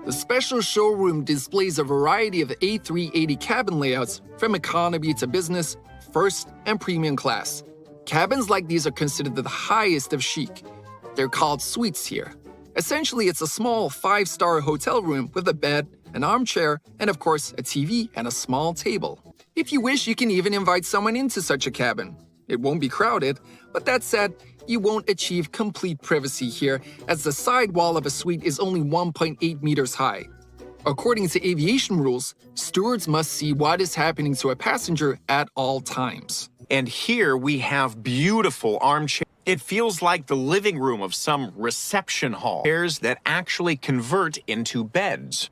The special showroom displays a variety of A380 cabin layouts from economy to business, first, and premium class. Cabins like these are considered the highest of chic. They're called suites here. Essentially, it's a small 5-star hotel room with a bed, an armchair, and of course, a TV and a small table. If you wish, you can even invite someone into such a cabin. It won't be crowded, but that said, you won't achieve complete privacy here, as the side wall of a suite is only 1.8 meters high. According to aviation rules, stewards must see what is happening to a passenger at all times. And here we have beautiful armchairs. It feels like the living room of some reception hall. Chairs that actually convert into beds.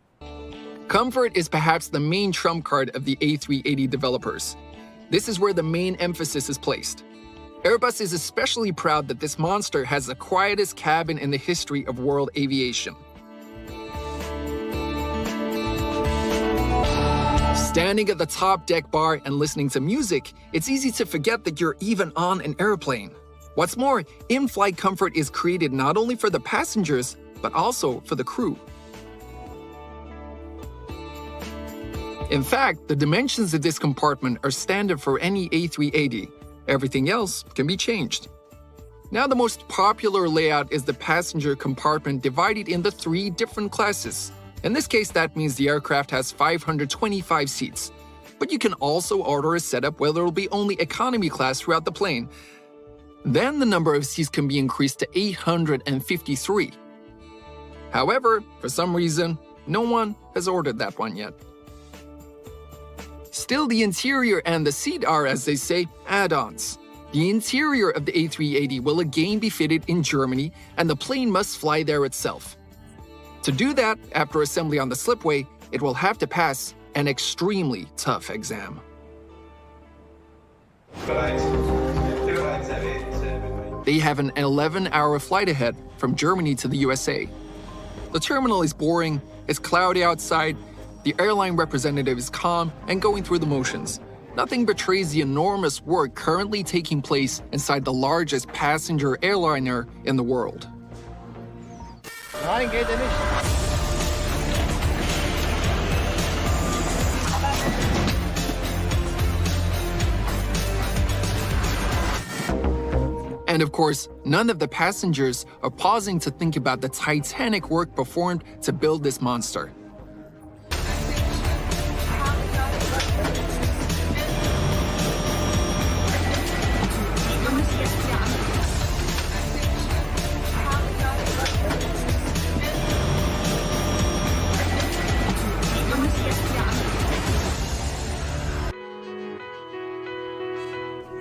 Comfort is perhaps the main trump card of the A380 developers. This is where the main emphasis is placed. Airbus is especially proud that this monster has the quietest cabin in the history of world aviation. Standing at the top deck bar and listening to music, it's easy to forget that you're even on an airplane. What's more, in-flight comfort is created not only for the passengers, but also for the crew. In fact, the dimensions of this compartment are standard for any A380. Everything else can be changed. Now, the most popular layout is the passenger compartment divided into 3 different classes. In this case, that means the aircraft has 525 seats. But you can also order a setup where there will be only economy class throughout the plane. Then the number of seats can be increased to 853. However, for some reason, no one has ordered that one yet. Still, the interior and the seat are, as they say, add-ons. The interior of the A380 will again be fitted in Germany, and the plane must fly there itself. To do that, after assembly on the slipway, it will have to pass an extremely tough exam. They have an 11-hour flight ahead from Germany to the USA. The terminal is boring, it's cloudy outside, the airline representative is calm and going through the motions. Nothing betrays the enormous work currently taking place inside the largest passenger airliner in the world. Nein, geht er nicht. And of course, none of the passengers are pausing to think about the titanic work performed to build this monster.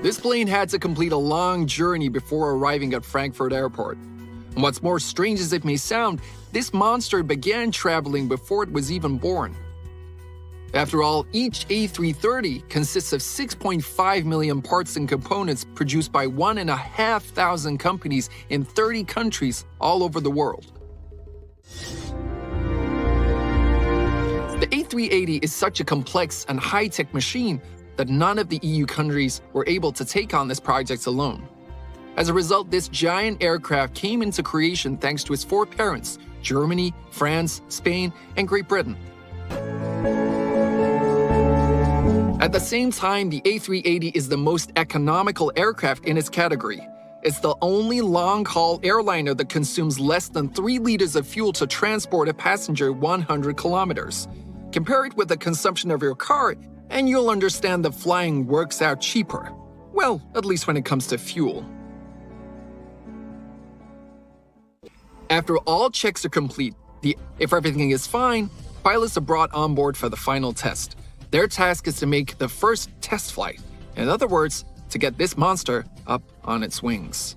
This plane had to complete a long journey before arriving at Frankfurt Airport. And what's more strange as it may sound, this monster began traveling before it was even born. After all, each A330 consists of 6.5 million parts and components produced by 1,500 companies in 30 countries all over the world. The A380 is such a complex and high-tech machine that none of the EU countries were able to take on this project alone. As a result, this giant aircraft came into creation thanks to its 4 parents: Germany, France, Spain, and Great Britain. At the same time, the A380 is the most economical aircraft in its category. It's the only long-haul airliner that consumes less than 3 liters of fuel to transport a passenger 100 kilometers. Compare it with the consumption of your car, and you'll understand that flying works out cheaper. Well, at least when it comes to fuel. After all checks are complete, if everything is fine, pilots are brought on board for the final test. Their task is to make the first test flight. In other words, to get this monster up on its wings.